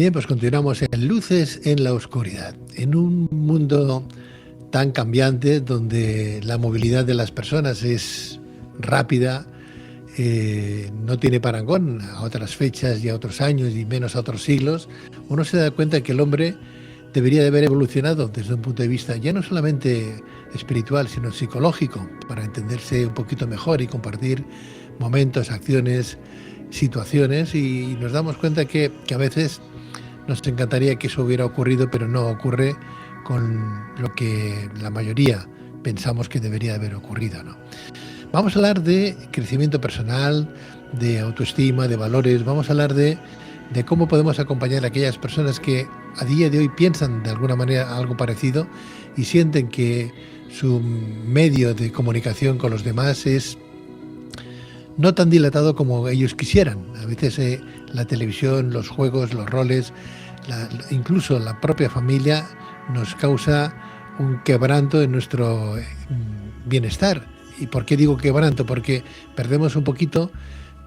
Bien, pues continuamos en Luces en la Oscuridad. En un mundo tan cambiante, donde la movilidad de las personas es rápida, no tiene parangón a otras fechas y a otros años y menos a otros siglos, uno se da cuenta que el hombre debería de haber evolucionado desde un punto de vista ya no solamente espiritual, sino psicológico, para entenderse un poquito mejor y compartir momentos, acciones, situaciones, y nos damos cuenta que a veces nos encantaría que eso hubiera ocurrido, pero no ocurre con lo que la mayoría pensamos que debería haber ocurrido, ¿no? Vamos a hablar de crecimiento personal, de autoestima, de valores. Vamos a hablar de cómo podemos acompañar a aquellas personas que a día de hoy piensan de alguna manera algo parecido y sienten que su medio de comunicación con los demás es no tan dilatado como ellos quisieran. A veces la televisión, los juegos, los roles, incluso la propia familia nos causa un quebranto en nuestro bienestar. ¿Y por qué digo quebranto? Porque perdemos un poquito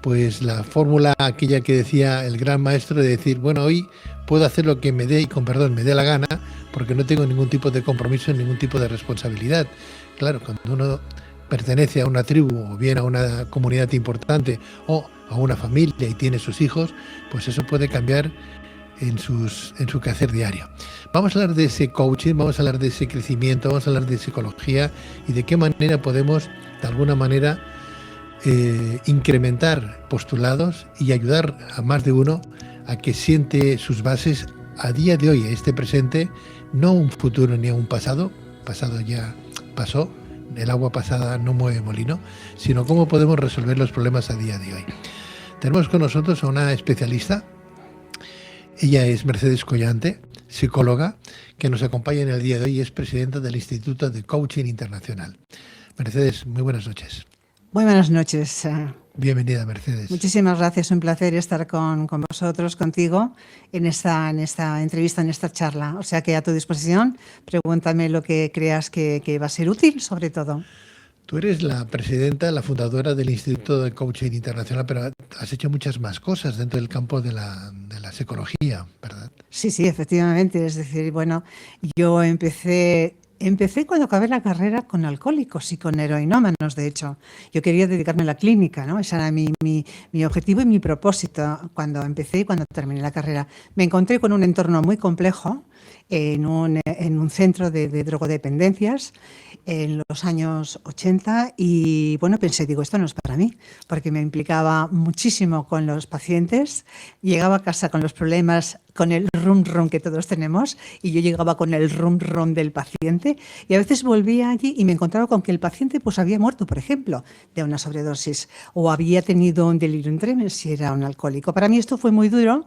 pues la fórmula aquella que decía el gran maestro de decir, bueno, hoy puedo hacer lo que me dé, y con perdón, me dé la gana, porque no tengo ningún tipo de compromiso, ningún tipo de responsabilidad. Claro, cuando uno pertenece a una tribu o bien a una comunidad importante o a una familia y tiene sus hijos, pues eso puede cambiar en su quehacer diario. Vamos a hablar de ese coaching, vamos a hablar de ese crecimiento, vamos a hablar de psicología y de qué manera podemos, de alguna manera, incrementar postulados y ayudar a más de uno a que siente sus bases a día de hoy, a este presente, no un futuro ni a un pasado ya pasó, el agua pasada no mueve molino, sino cómo podemos resolver los problemas a día de hoy. Tenemos con nosotros a una especialista. Ella es Mercedes Collante, psicóloga, que nos acompaña en el día de hoy y es presidenta del Instituto de Coaching Internacional. Mercedes, muy buenas noches. Muy buenas noches. Bienvenida, Mercedes. Muchísimas gracias, un placer estar con vosotros, contigo, en esta entrevista, en esta charla. O sea que a tu disposición, pregúntame lo que creas que va a ser útil, sobre todo. Tú eres la presidenta, la fundadora del Instituto de Coaching Internacional, pero has hecho muchas más cosas dentro del campo de la psicología, ¿verdad? Sí, efectivamente. Es decir, bueno, yo empecé cuando acabé la carrera con alcohólicos y con heroinómanos, de hecho. Yo quería dedicarme a la clínica, ¿no? Ese era mi objetivo y mi propósito cuando empecé y cuando terminé la carrera. Me encontré con un entorno muy complejo en un centro de drogodependencias en los años 80 y bueno, pensé, digo, esto no es para mí, porque me implicaba muchísimo con los pacientes, llegaba a casa con los problemas, con el rum que todos tenemos, y yo llegaba con el rum del paciente, y a veces volvía allí y me encontraba con que el paciente pues había muerto, por ejemplo, de una sobredosis, o había tenido un delirium tremens si era un alcohólico. Para mí esto fue muy duro.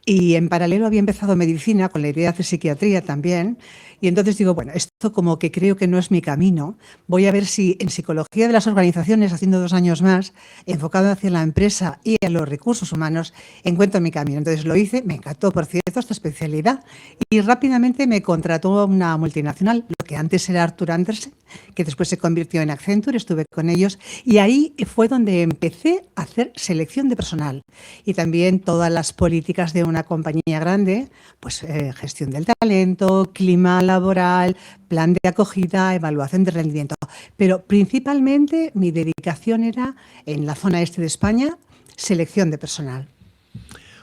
Y en paralelo había empezado medicina con la idea de hacer psiquiatría también. Y entonces digo, bueno, esto como que creo que no es mi camino. Voy a ver si en psicología de las organizaciones, haciendo 2 años más, enfocado hacia la empresa y a los recursos humanos, encuentro mi camino. Entonces lo hice, me encantó, por cierto, esta especialidad. Y rápidamente me contrató una multinacional, lo que antes era Arthur Andersen, que después se convirtió en Accenture, estuve con ellos. Y ahí fue donde empecé a hacer selección de personal. Y también todas las políticas de una compañía grande, pues gestión del talento, clima laboral, plan de acogida, evaluación de rendimiento. Pero principalmente mi dedicación era en la zona este de España, selección de personal.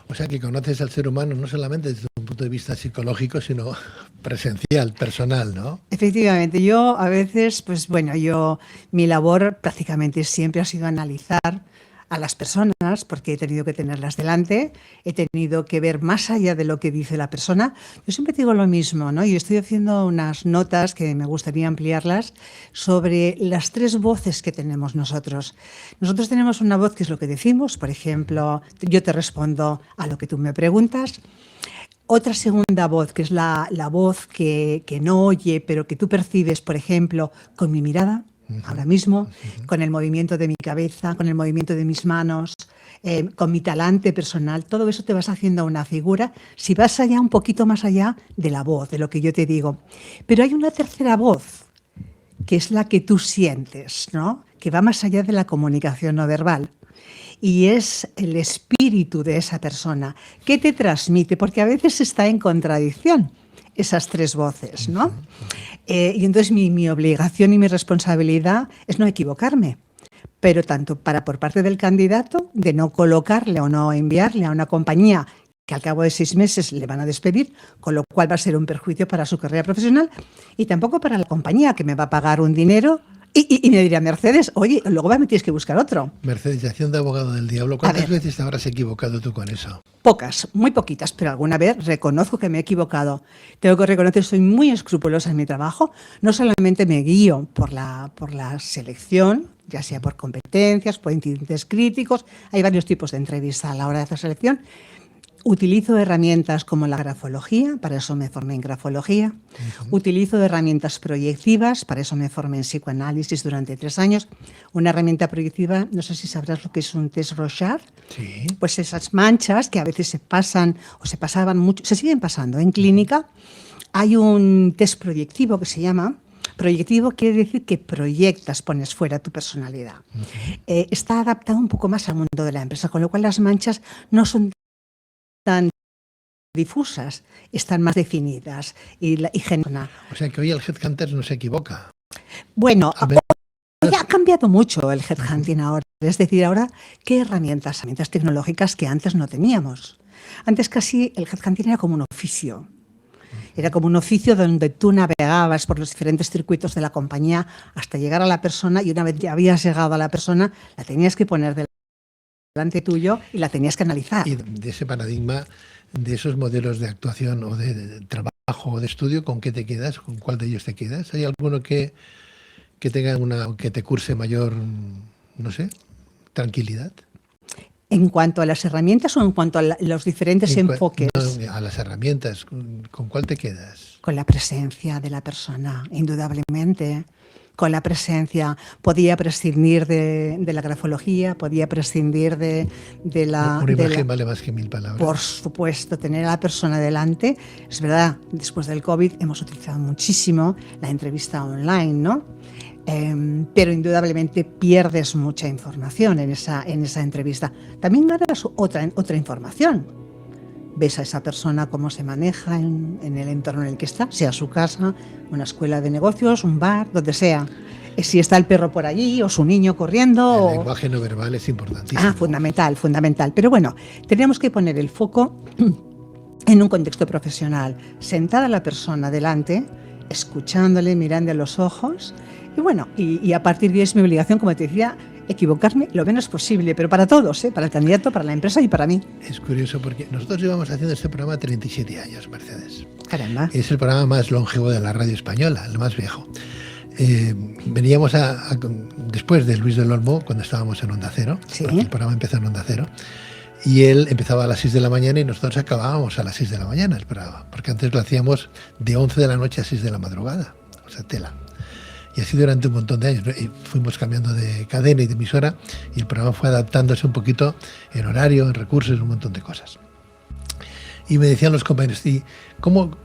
O sea que conoces al ser humano no solamente desde un punto de vista psicológico, sino presencial, personal, ¿no? Efectivamente, yo a veces, pues bueno, mi labor prácticamente siempre ha sido analizar a las personas, porque he tenido que tenerlas delante, he tenido que ver más allá de lo que dice la persona. Yo siempre digo lo mismo, ¿no? Y estoy haciendo unas notas que me gustaría ampliarlas sobre las 3 voces que tenemos nosotros. Nosotros tenemos una voz que es lo que decimos, por ejemplo, yo te respondo a lo que tú me preguntas. Otra segunda voz, que es la voz que no oye, pero que tú percibes, por ejemplo, con mi mirada. Ahora mismo, con el movimiento de mi cabeza, con el movimiento de mis manos, con mi talante personal, todo eso te vas haciendo una figura si vas allá, un poquito más allá de la voz, de lo que yo te digo. Pero hay una tercera voz, que es la que tú sientes, ¿no? Que va más allá de la comunicación no verbal. y es el espíritu de esa persona. ¿Qué te transmite? Porque a veces está en contradicción esas tres voces, ¿no? Y entonces mi obligación y mi responsabilidad es no equivocarme, pero tanto por parte del candidato, de no colocarle o no enviarle a una compañía que al cabo de 6 meses le van a despedir, con lo cual va a ser un perjuicio para su carrera profesional, y tampoco para la compañía, que me va a pagar un dinero y me dirá Mercedes, oye, luego me tienes que buscar otro. Mercedización de abogado del diablo. ¿Cuántas veces te habrás equivocado tú con eso? Pocas, muy poquitas, pero alguna vez reconozco que me he equivocado. Tengo que reconocer que soy muy escrupulosa en mi trabajo. No solamente me guío por la selección, ya sea por competencias, por incidentes críticos. Hay varios tipos de entrevista a la hora de hacer selección. Utilizo herramientas como la grafología, para eso me formé en grafología. Utilizo herramientas proyectivas, para eso me formé en psicoanálisis durante 3 años. Una herramienta proyectiva, no sé si sabrás lo que es un test Rorschach. Sí. Pues esas manchas que a veces se pasan o se pasaban mucho, se siguen pasando. En clínica hay un test proyectivo que se llama. Proyectivo quiere decir que proyectas, pones fuera tu personalidad. Está adaptado un poco más al mundo de la empresa, con lo cual las manchas no son tan difusas, están más definidas y generan. O sea que hoy el Headhunter no se equivoca. Bueno, ya ha cambiado mucho el headhunting ahora. Es decir, ahora, ¿qué herramientas tecnológicas que antes no teníamos? Antes casi el headhunting era como un oficio. Era como un oficio donde tú navegabas por los diferentes circuitos de la compañía hasta llegar a la persona, y una vez ya habías llegado a la persona, la tenías que poner delante tuyo y la tenías que analizar. Y de ese paradigma, de esos modelos de actuación o de trabajo o de estudio, ¿con qué te quedas? ¿Con cuál de ellos te quedas? ¿Hay alguno que tenga que te curse mayor, no sé, tranquilidad? ¿En cuanto a las herramientas o en cuanto a los diferentes enfoques? No, a las herramientas, ¿con cuál te quedas? Con la presencia de la persona, indudablemente. Con la presencia. Podía prescindir de la grafología, podía prescindir de la... Una imagen vale más que 1000 palabras. Por supuesto, tener a la persona delante. Es verdad, después del COVID hemos utilizado muchísimo la entrevista online, ¿no? Pero indudablemente pierdes mucha información en esa entrevista. También ganas otra información. Ves a esa persona cómo se maneja en el entorno en el que está, sea su casa, una escuela de negocios, un bar, donde sea. Si está el perro por allí o su niño corriendo. El lenguaje no verbal es importantísimo. Fundamental. Pero bueno, tenemos que poner el foco en un contexto profesional. Sentar a la persona delante, escuchándole, mirando a los ojos. Y bueno, y a partir de ahí es mi obligación, como te decía, equivocarme lo menos posible, pero para todos, para el candidato, para la empresa y para mí. Es curioso porque nosotros llevamos haciendo este programa 37 años, Mercedes. Caramba. Es el programa más longevo de la radio española, el más viejo. Veníamos después de Luis del Olmo, cuando estábamos en Onda Cero, ¿sí? El programa empezó en Onda Cero, y él empezaba a las 6 de la mañana y nosotros acabábamos a las 6 de la mañana el programa, porque antes lo hacíamos de 11 de la noche a 6 de la madrugada, o sea, tela. Y así durante un montón de años, ¿no? Y fuimos cambiando de cadena y de emisora, y el programa fue adaptándose un poquito en horario, en recursos, un montón de cosas. Y me decían los compañeros, ¿y cómo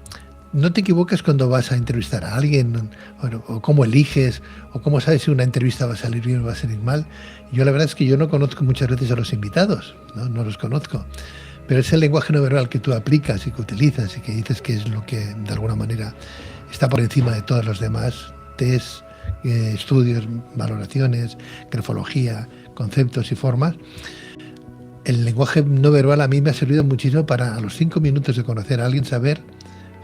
no te equivocas cuando vas a entrevistar a alguien? O cómo eliges, o cómo sabes si una entrevista va a salir bien o va a salir mal. Yo la verdad es que yo no conozco muchas veces a los invitados, no los conozco. Pero es el lenguaje no verbal que tú aplicas y que utilizas y que dices que es lo que de alguna manera está por encima de todos los demás. Test, estudios, valoraciones, grafología, conceptos y formas. El lenguaje no verbal a mí me ha servido muchísimo para a los 5 minutos de conocer a alguien saber,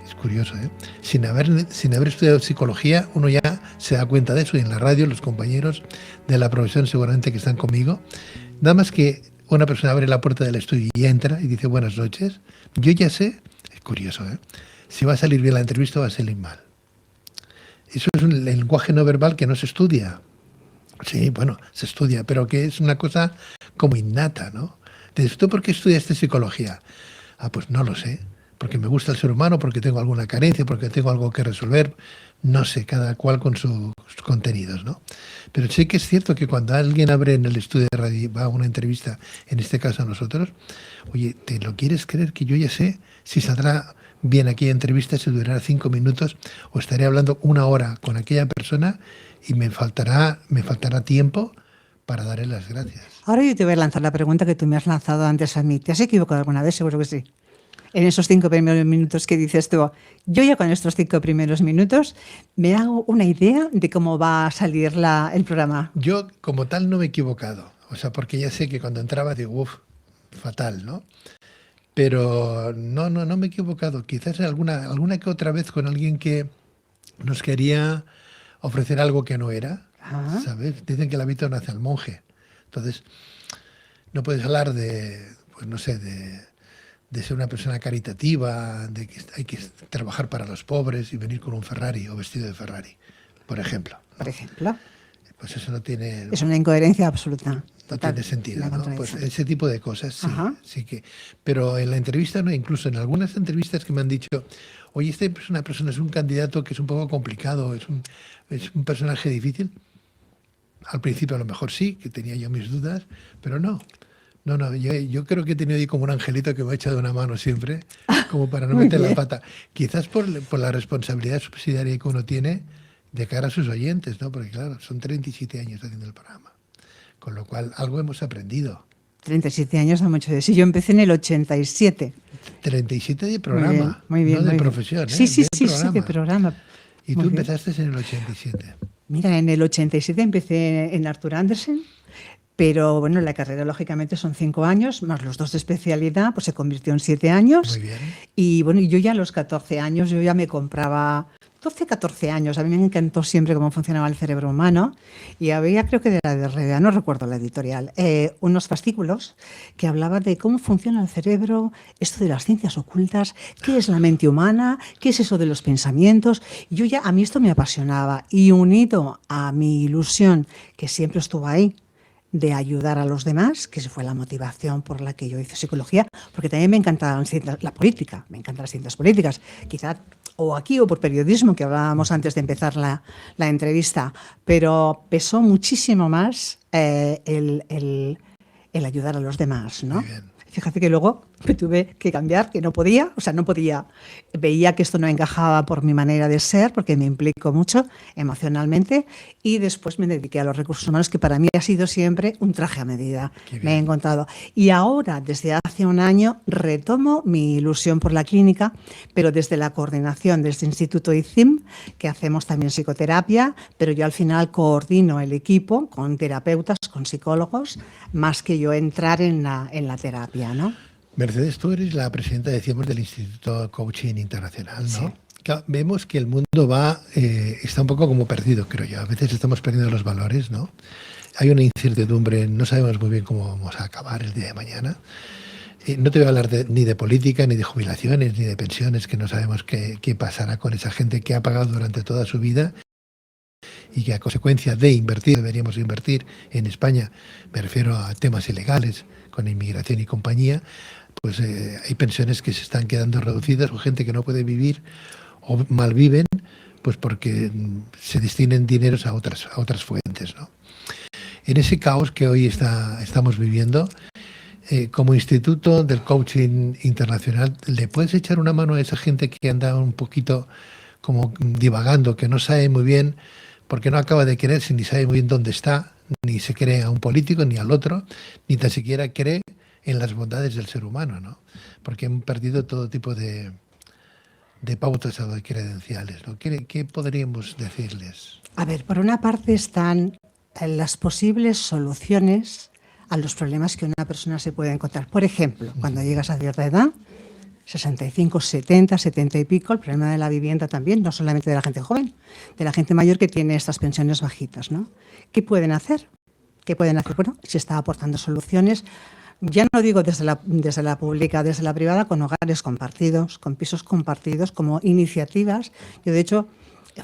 es curioso, sin haber estudiado psicología, uno ya se da cuenta de eso, y en la radio los compañeros de la profesión seguramente que están conmigo, nada más que una persona abre la puerta del estudio y entra y dice buenas noches, yo ya sé, es curioso, si va a salir bien la entrevista o va a salir mal. Eso es un lenguaje no verbal que no se estudia. Sí, bueno, se estudia, pero que es una cosa como innata, ¿no? Entonces, ¿tú por qué estudiaste psicología? Pues no lo sé. Porque me gusta el ser humano, porque tengo alguna carencia, porque tengo algo que resolver. No sé, cada cual con sus contenidos, ¿no? Pero sí que es cierto que cuando alguien abre en el estudio de radio y va a una entrevista, en este caso a nosotros, oye, ¿te lo quieres creer que yo ya sé si saldrá bien aquella entrevista, si durará 5 minutos o estaré hablando 1 hora con aquella persona y me faltará tiempo para darle las gracias. Ahora yo te voy a lanzar la pregunta que tú me has lanzado antes a mí. ¿Te has equivocado alguna vez? Seguro que sí. En esos 5 primeros minutos que dices tú, yo ya con estos 5 primeros minutos me hago una idea de cómo va a salir el programa. Yo como tal no me he equivocado, o sea, porque ya sé que cuando entraba digo, uff, fatal, ¿no? Pero no me he equivocado. Quizás alguna que otra vez con alguien que nos quería ofrecer algo que no era, Ah, ¿sabes? Dicen que el hábito nace al monje. Entonces, no puedes hablar de, pues no sé, de ser una persona caritativa, de que hay que trabajar para los pobres y venir con un Ferrari o vestido de Ferrari, por ejemplo, por ¿no? ejemplo. Pues eso no tiene, Es una incoherencia absoluta. no Total, tiene sentido, una ¿no? Pues contradicción. ese tipo de cosas sí, Ajá. sí que. Pero en la entrevista, no, incluso en algunas entrevistas que me han dicho, oye, este es una persona, es un candidato que es un poco complicado, es un personaje difícil. Al principio a lo mejor sí, que tenía yo mis dudas, pero no. No, yo creo que he tenido ahí como un angelito que me ha echado una mano siempre, como para no Muy meter la bien. pata. Quizás por la responsabilidad subsidiaria que uno tiene de cara a sus oyentes, ¿no? Porque claro, son 37 años haciendo el programa. Con lo cual, algo hemos aprendido. 37 años da mucho de sí. Yo empecé en el 87. 37 de Muy bien, programa, muy no bien, de muy bien. profesión, Sí, ¿eh? sí, De sí, sí, de programa. programa. Y Muy tú bien. empezaste en el 87. Mira, en el 87 empecé en Arthur Andersen, pero bueno, la carrera lógicamente son 5 años, más los 2 de especialidad, pues se convirtió en 7 Muy años. bien. Y bueno, yo ya a los 14 años, yo ya me compraba, 12, 14 años, a mí me encantó siempre cómo funcionaba el cerebro humano. Y había, creo que de la de RBA, no recuerdo la editorial, unos fascículos que hablaban de cómo funciona el cerebro, esto de las ciencias ocultas, qué es la mente humana, qué es eso de los pensamientos. Yo ya, a mí esto me apasionaba y unido a mi ilusión, que siempre estuvo ahí, de ayudar a los demás, que esa fue la motivación por la que yo hice psicología, porque también me encanta la política, me encantan las ciencias políticas, quizá o aquí o por periodismo, que hablábamos antes de empezar la entrevista, pero pesó muchísimo más el ayudar a los demás, Muy ¿no? bien. Fíjate que luego me tuve que cambiar, que no podía, o sea, no podía, veía que esto no encajaba por mi manera de ser, porque me implico mucho emocionalmente, y después me dediqué a los recursos humanos, que para mí ha sido siempre un traje a medida, Qué me he bien. encontrado. Y ahora, desde hace un año, retomo mi ilusión por la clínica, pero desde la coordinación de este Instituto ICIM, que hacemos también psicoterapia, pero yo al final coordino el equipo con terapeutas, con psicólogos, más que yo entrar en la terapia, ¿no? Mercedes, tú eres la presidenta, decíamos, del Instituto Coaching Internacional, Sí. ¿no? Claro, vemos que el mundo está un poco como perdido, creo yo. A veces estamos perdiendo los valores, ¿no? Hay una incertidumbre, no sabemos muy bien cómo vamos a acabar el día de mañana. No te voy a hablar ni de política, ni de jubilaciones, ni de pensiones, que no sabemos qué pasará con esa gente que ha pagado durante toda su vida y que a consecuencia de invertir, deberíamos invertir en España, me refiero a temas ilegales, con inmigración y compañía, pues hay pensiones que se están quedando reducidas o gente que no puede vivir o malviven, pues porque se destinen dineros a otras fuentes, ¿no? En ese caos que hoy estamos viviendo, como Instituto del Coaching Internacional, ¿le puedes echar una mano a esa gente que anda un poquito como divagando, que no sabe muy bien, porque no acaba de quererse, ni sabe muy bien dónde está, ni se cree a un político, ni al otro, ni tan siquiera cree en las bondades del ser humano, ¿no? Porque han perdido todo tipo de pautas o de credenciales, ¿no? ¿Qué podríamos decirles? A ver, por una parte están las posibles soluciones a los problemas que una persona se puede encontrar. Por ejemplo, cuando llegas a cierta edad, 65, 70, 70 y pico, el problema de la vivienda también, no solamente de la gente joven, de la gente mayor que tiene estas pensiones bajitas, ¿no? ¿Qué pueden hacer? ¿Qué pueden hacer? Bueno, se está aportando soluciones. Ya no digo desde la pública, desde la privada, con hogares compartidos, con pisos compartidos, como iniciativas. Yo, de hecho,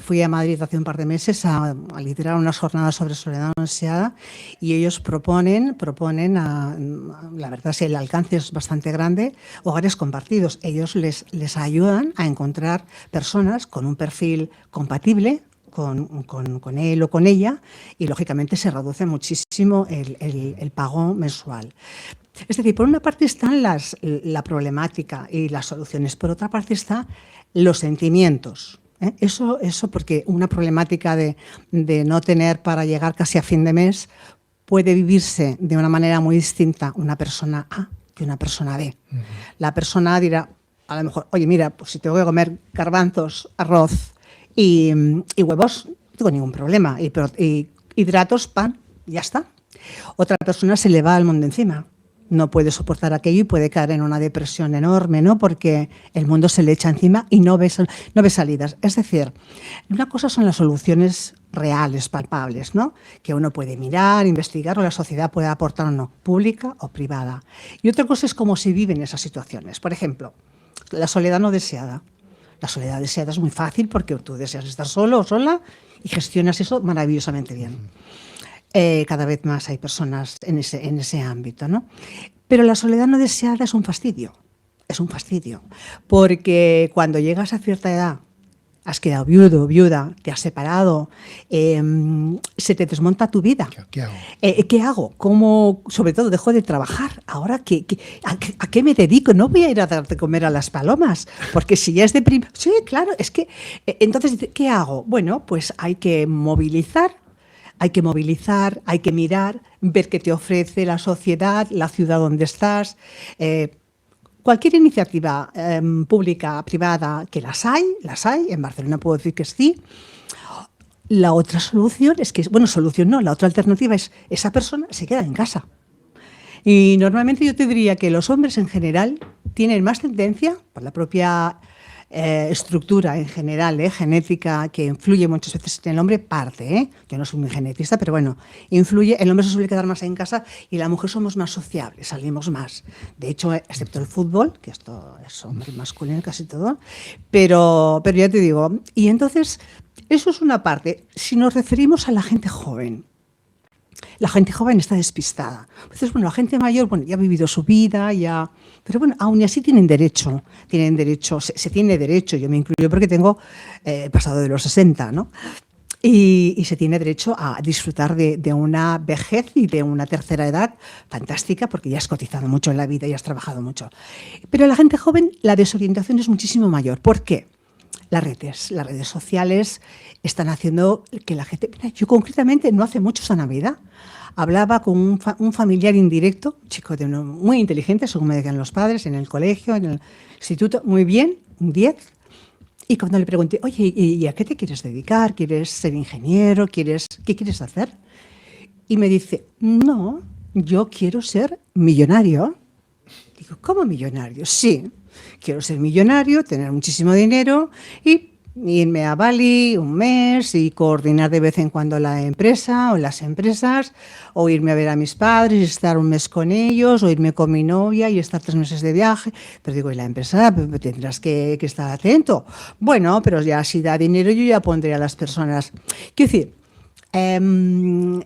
fui a Madrid hace un par de meses a liderar unas jornadas sobre soledad no deseada y ellos proponen la verdad es que el alcance es bastante grande, hogares compartidos. Ellos les ayudan a encontrar personas con un perfil compatible con él o con ella y lógicamente se reduce muchísimo el pago mensual. Es decir, por una parte están la problemática y las soluciones, por otra parte están los sentimientos. Eso porque una problemática de no tener para llegar casi a fin de mes, puede vivirse de una manera muy distinta una persona A que una persona B. La persona A dirá, a lo mejor, oye, mira, pues si tengo que comer garbanzos, arroz y huevos, no tengo ningún problema. Y hidratos, pan, ya está. Otra persona se le va al mundo encima. No puede soportar aquello y puede caer en una depresión enorme, ¿no? Porque el mundo se le echa encima y no ve salidas. Es decir, una cosa son las soluciones reales, palpables, ¿no? Que uno puede mirar, investigar o la sociedad puede aportar o no, pública o privada. Y otra cosa es cómo se viven esas situaciones. Por ejemplo, la soledad no deseada. La soledad deseada es muy fácil porque tú deseas estar solo o sola y gestionas eso maravillosamente bien. Cada vez más hay personas en ese ámbito, ¿no? Pero la soledad no deseada es un fastidio, porque cuando llegas a cierta edad, has quedado viudo, viuda, te has separado, se te desmonta tu vida. ¿Qué hago? ¿Qué hago? ¿Cómo, sobre todo, dejo de trabajar? ¿Ahora a qué me dedico? No voy a ir a dar de comer a las palomas, porque si ya es de sí, claro, es que... entonces, ¿qué hago? Bueno, pues hay que movilizar, hay que mirar, ver qué te ofrece la sociedad, la ciudad donde estás. Cualquier iniciativa pública, privada, que las hay, en Barcelona puedo decir que sí. La otra solución es que, bueno, solución no, la otra alternativa es esa persona se queda en casa. Y normalmente yo te diría que los hombres en general tienen más tendencia, por la propia estructura en general, genética, que influye muchas veces en el hombre, parte, yo no soy muy genetista, pero bueno, influye, el hombre se suele quedar más en casa y la mujer somos más sociables, salimos más. De hecho, excepto el fútbol, que esto es hombre masculino casi todo, pero ya te digo, y entonces, eso es una parte. Si nos referimos a la gente joven está despistada. Entonces, bueno, la gente mayor, bueno, ya ha vivido su vida, ya... Pero bueno, aún así tienen derecho, se tiene derecho, yo me incluyo porque tengo pasado de los 60, ¿no? Y se tiene derecho a disfrutar de una vejez y de una tercera edad fantástica, porque ya has cotizado mucho en la vida y has trabajado mucho. Pero la gente joven, la desorientación es muchísimo mayor. ¿Por qué? Las redes sociales están haciendo que la gente... Mira, yo concretamente no hace mucho esa Navidad hablaba con un familiar indirecto, un chico muy inteligente, según me decían los padres, en el colegio, en el instituto, muy bien, un 10. Y cuando le pregunté, oye, ¿y a qué te quieres dedicar? ¿Quieres ser ingeniero? ¿Qué quieres hacer? Y me dice, no, yo quiero ser millonario. Digo, ¿cómo millonario? Sí, quiero ser millonario, tener muchísimo dinero y irme a Bali un mes y coordinar de vez en cuando la empresa o las empresas, o irme a ver a mis padres y estar un mes con ellos, o irme con mi novia y estar 3 meses de viaje. Pero digo, ¿y la empresa? Tendrás que estar atento. Bueno, pero ya si da dinero yo ya pondré a las personas. Quiero decir,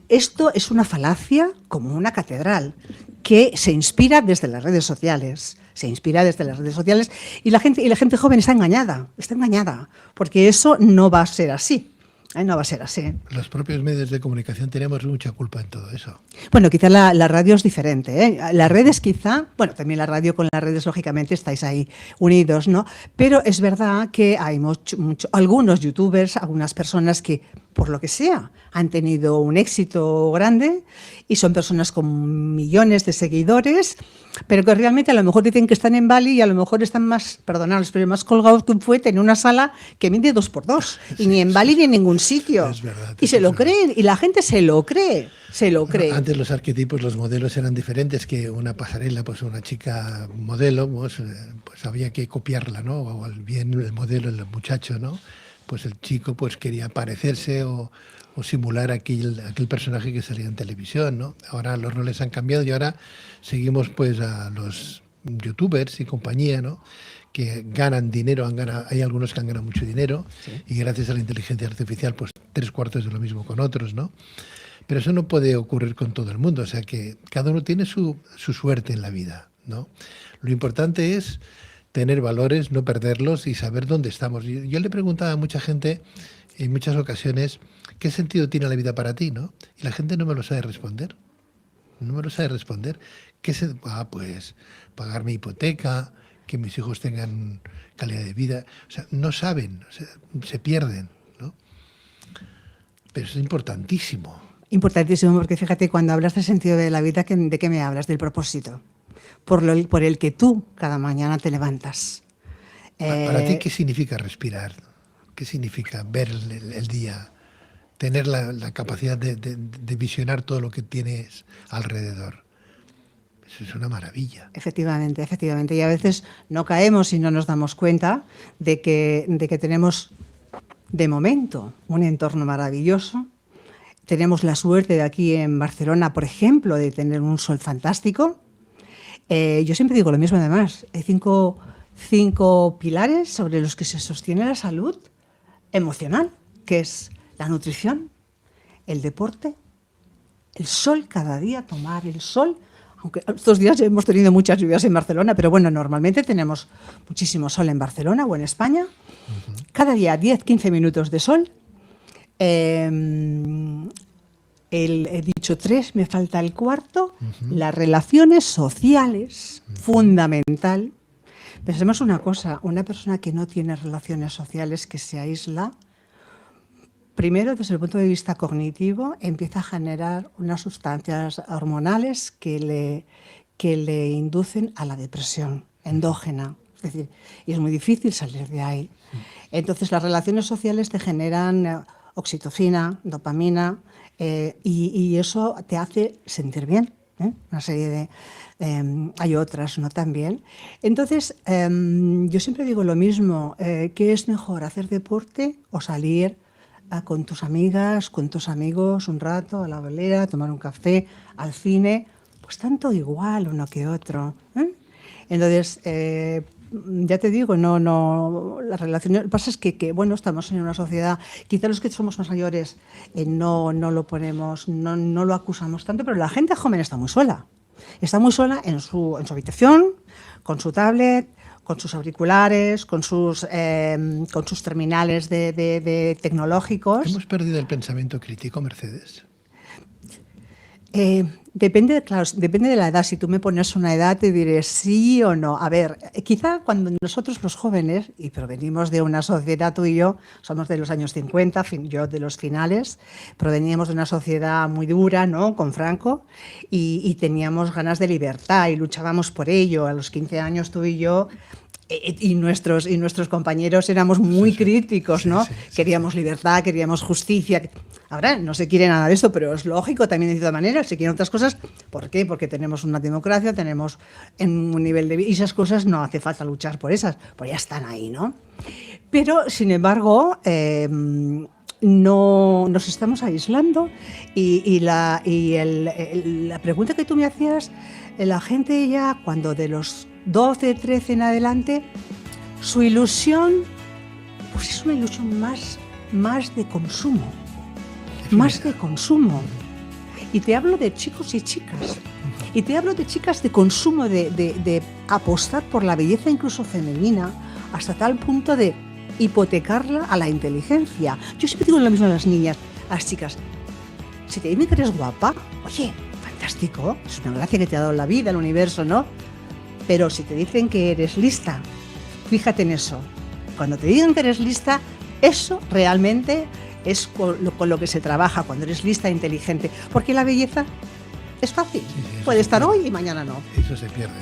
esto es una falacia como una catedral que se inspira desde las redes sociales. Y la gente joven está engañada, porque eso no va a ser así. No va a ser así. Los propios medios de comunicación tenemos mucha culpa en todo eso. Bueno, quizá la radio es diferente, Las redes quizá, bueno, también la radio con las redes, lógicamente, estáis ahí unidos, ¿no? Pero es verdad que hay algunos youtubers, algunas personas que, por lo que sea, han tenido un éxito grande y son personas con millones de seguidores, pero que realmente a lo mejor dicen que están en Bali y a lo mejor están más, perdonadlos, pero más colgados que un fuete en una sala que mide 2x2, y ni en Bali ni en ningún sitio. Es verdad, y se lo creen, y la gente se lo cree. Bueno, antes los arquetipos, los modelos eran diferentes, que una pasarela, pues una chica modelo, pues había que copiarla, ¿no? O bien el modelo, el muchacho, ¿no? Pues el chico pues quería parecerse o simular aquel personaje que salía en televisión, ¿no? Ahora los roles han cambiado y ahora seguimos pues a los youtubers y compañía, ¿no? Que ganan dinero, hay algunos que han ganado mucho dinero, sí, y gracias a la inteligencia artificial pues 3/4 de lo mismo con otros, ¿no? Pero eso no puede ocurrir con todo el mundo, o sea que cada uno tiene su suerte en la vida, ¿no? Lo importante es tener valores, no perderlos y saber dónde estamos. Yo le preguntaba a mucha gente en muchas ocasiones, ¿qué sentido tiene la vida para ti, no? Y la gente no me lo sabe responder. Pues pagar mi hipoteca, que mis hijos tengan calidad de vida. O sea, no saben, se pierden, ¿no? Pero es importantísimo Importantísimo, porque fíjate, cuando hablas del sentido de la vida, ¿de qué me hablas? Del propósito, por el que tú cada mañana te levantas. Para ti, ¿qué significa respirar? ¿Qué significa ver el día? Tener la capacidad de visionar todo lo que tienes alrededor. Eso es una maravilla. Efectivamente, efectivamente. Y a veces no caemos y no nos damos cuenta de que tenemos, de momento, un entorno maravilloso. Tenemos la suerte de aquí en Barcelona, por ejemplo, de tener un sol fantástico. Yo siempre digo lo mismo, además. Hay cinco pilares sobre los que se sostiene la salud emocional, que es la nutrición, el deporte, el sol cada día, tomar el sol. Aunque estos días hemos tenido muchas lluvias en Barcelona, pero bueno, normalmente tenemos muchísimo sol en Barcelona o en España. Cada día 10-15 minutos de sol. He dicho 3, me falta el cuarto. Las relaciones sociales, fundamental. Pensemos una cosa, una persona que no tiene relaciones sociales, que se aísla, primero, desde el punto de vista cognitivo, empieza a generar unas sustancias hormonales que le inducen a la depresión endógena. Es decir, y es muy difícil salir de ahí. Entonces, las relaciones sociales te generan oxitocina, dopamina, y eso te hace sentir bien. Una serie de... hay otras, no tan bien. Entonces, yo siempre digo lo mismo, ¿qué es mejor, hacer deporte o salir con tus amigas, con tus amigos un rato a la bolera, tomar un café, al cine? Pues tanto igual uno que otro. Entonces, ya te digo, no, la relación. Lo que pasa es que bueno, estamos en una sociedad, quizá los que somos más mayores no lo ponemos, no lo acusamos tanto, pero la gente joven está muy sola. Está muy sola en su habitación, con su tablet, con sus auriculares, con sus terminales de tecnológicos. ¿Hemos perdido el pensamiento crítico, Mercedes? Depende de la edad. Si tú me pones una edad, te diré sí o no. A ver, quizá cuando nosotros los jóvenes, y provenimos de una sociedad, tú y yo, somos de los años 50, yo de los finales, proveníamos de una sociedad muy dura, ¿no?, con Franco, y teníamos ganas de libertad y luchábamos por ello. A los 15 años tú y yo... Y nuestros compañeros éramos muy críticos, ¿no? Queríamos libertad, queríamos justicia. Ahora no se quiere nada de eso, pero es lógico también de cierta manera, se quieren otras cosas. ¿Por qué? Porque tenemos una democracia, tenemos un nivel de vida, y esas cosas no hace falta luchar por esas, pues ya están ahí, ¿no? Pero, sin embargo, no nos estamos aislando y la pregunta que tú me hacías, la gente ya cuando de los 12, 13 en adelante, su ilusión, pues es una ilusión más de consumo. Más de consumo. Y te hablo de chicos y chicas. Y te hablo de chicas de consumo, de apostar por la belleza incluso femenina, hasta tal punto de hipotecarla a la inteligencia. Yo siempre digo lo mismo a las niñas, a las chicas. Si te dicen que eres guapa, oye, fantástico, es una gracia que te ha dado la vida, el universo, ¿no? Pero si te dicen que eres lista, fíjate en eso. Cuando te digan que eres lista, eso realmente es con lo que se trabaja, cuando eres lista e inteligente. Porque la belleza es fácil. Puede estar hoy y mañana no. Eso se pierde.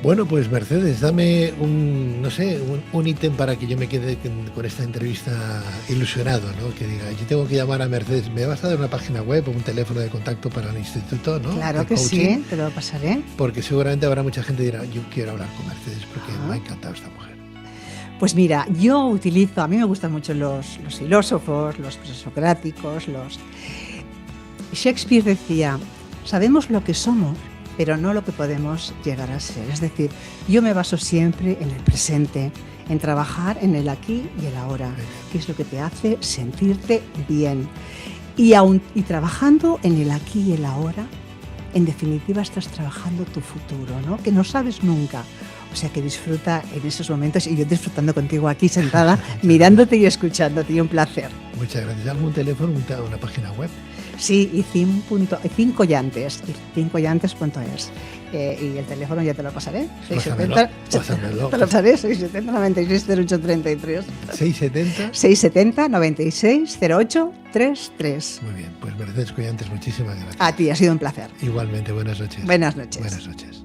Bueno, pues Mercedes, dame un ítem para que yo me quede con esta entrevista ilusionado, ¿no? Que diga, yo tengo que llamar a Mercedes, ¿me vas a dar una página web o un teléfono de contacto para el instituto, ¿no? Claro que sí, te lo pasaré. Porque seguramente habrá mucha gente que dirá, yo quiero hablar con Mercedes porque me ha encantado esta mujer. Pues mira, yo utilizo, a mí me gustan mucho los filósofos, los presocráticos, Shakespeare decía, sabemos lo que somos, pero no lo que podemos llegar a ser. Es decir, yo me baso siempre en el presente, en trabajar en el aquí y el ahora, que es lo que te hace sentirte bien. Y trabajando en el aquí y el ahora, en definitiva estás trabajando tu futuro, ¿no? Que no sabes nunca. O sea que disfruta en esos momentos, y yo disfrutando contigo aquí sentada, mirándote y escuchándote, y un placer. Muchas gracias. ¿Algún teléfono, una página web? Sí, y 5 llantes, y 5llantes.es. Y el teléfono ya te lo pasaré. 670, Pásamelo. te lo pasaré, 670 96 08 33. 670. 670 96 08 33. Muy bien, pues Mercedes Collantes, muchísimas gracias. A ti, ha sido un placer. Igualmente, buenas noches. Buenas noches. Buenas noches.